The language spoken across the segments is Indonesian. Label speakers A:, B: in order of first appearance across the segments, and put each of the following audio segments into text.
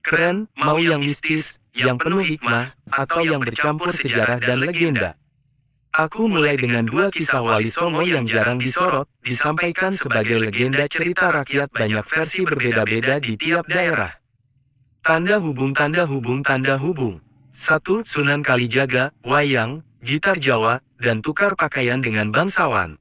A: Keren, mau yang mistis, yang penuh hikmah, atau yang bercampur sejarah dan legenda? Aku mulai dengan dua kisah Wali Songo yang jarang disorot, disampaikan sebagai legenda cerita rakyat banyak versi berbeda-beda di tiap daerah. Tanda hubung tanda hubung tanda hubung. 1. Sunan Kalijaga, wayang, gitar Jawa, dan tukar pakaian dengan bangsawan.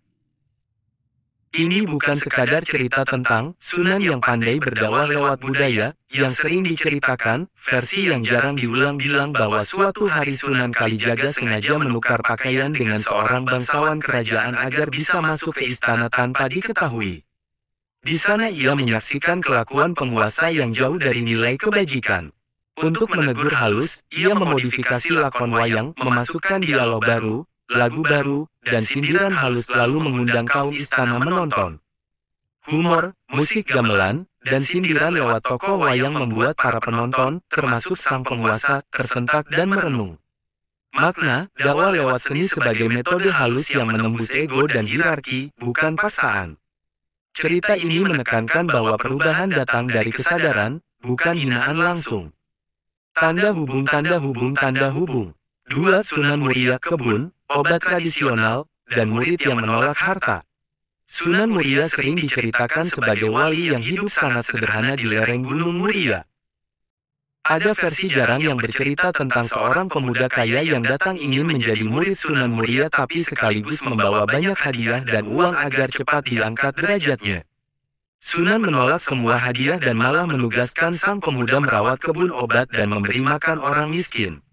A: Ini bukan sekadar cerita tentang Sunan yang pandai berdakwah lewat budaya, yang sering diceritakan, versi yang jarang diulang bilang bahwa suatu hari Sunan Kalijaga sengaja menukar pakaian dengan seorang bangsawan kerajaan agar bisa masuk ke istana tanpa diketahui. Di sana ia menyaksikan kelakuan penguasa yang jauh dari nilai kebajikan. Untuk menegur halus, ia memodifikasi lakon wayang, memasukkan dialog baru, lagu baru, dan sindiran halus lalu mengundang kaum istana menonton. Humor, musik gamelan, dan sindiran lewat tokoh wayang membuat para penonton, termasuk sang penguasa, tersentak dan merenung. Makna, dakwah lewat seni sebagai metode halus yang menembus ego dan hierarki, bukan paksaan. Cerita ini menekankan bahwa perubahan datang dari kesadaran, bukan hinaan langsung. Tanda hubung tanda hubung tanda hubung. 2. Sunan Muria kebun, obat tradisional, dan murid yang menolak harta. Sunan Muria sering diceritakan sebagai wali yang hidup sangat sederhana di lereng Gunung Muria. Ada versi jarang yang bercerita tentang seorang pemuda kaya yang datang ingin menjadi murid Sunan Muria tapi sekaligus membawa banyak hadiah dan uang agar cepat diangkat derajatnya. Sunan menolak semua hadiah dan malah menugaskan sang pemuda merawat kebun obat dan memberi makan orang miskin.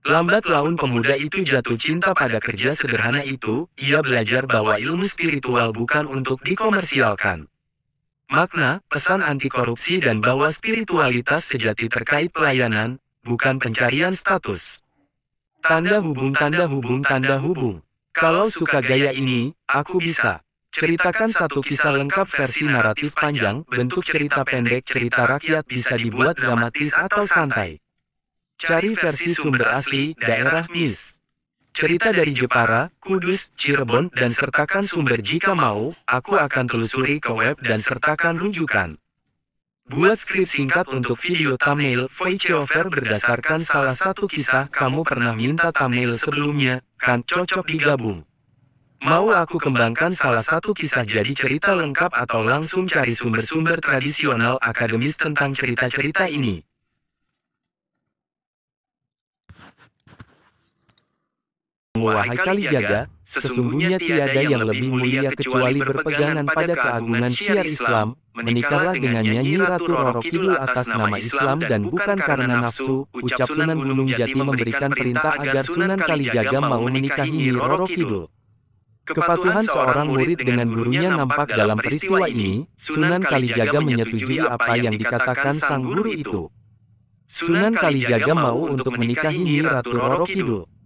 A: Lambat laun pemuda itu jatuh cinta pada kerja sederhana itu, ia belajar bahwa ilmu spiritual bukan untuk dikomersialkan. Makna, pesan anti korupsi dan bahwa spiritualitas sejati terkait pelayanan, bukan pencarian status. Tanda hubung tanda hubung tanda hubung. Kalau suka gaya ini, aku bisa. Ceritakan satu kisah lengkap versi naratif panjang, bentuk cerita pendek cerita rakyat bisa dibuat dramatis atau santai. Cari versi sumber asli, daerah Mis. Cerita dari Jepara, Kudus, Cirebon, dan sertakan sumber jika mau, aku akan telusuri ke web dan sertakan rujukan. Buat skrip singkat untuk video thumbnail voiceover berdasarkan salah satu kisah kamu pernah minta thumbnail sebelumnya, kan cocok digabung. Mau aku kembangkan salah satu kisah jadi cerita lengkap atau langsung cari sumber-sumber tradisional akademis tentang cerita-cerita ini? Wahai Kalijaga, sesungguhnya tiada yang lebih mulia kecuali berpegangan pada keagungan syiar Islam, menikahlah dengan Nyanyi Ratu Roro Kidul atas nama Islam dan bukan karena nafsu, ucap Sunan Gunung Jati memberikan perintah agar Sunan Kalijaga mau menikahi Nyi Roro Kidul. Kepatuhan seorang murid dengan gurunya nampak dalam peristiwa ini, Sunan Kalijaga menyetujui apa yang dikatakan sang guru itu. Sunan Kalijaga mau untuk menikahi Nyi Ratu Roro Kidul.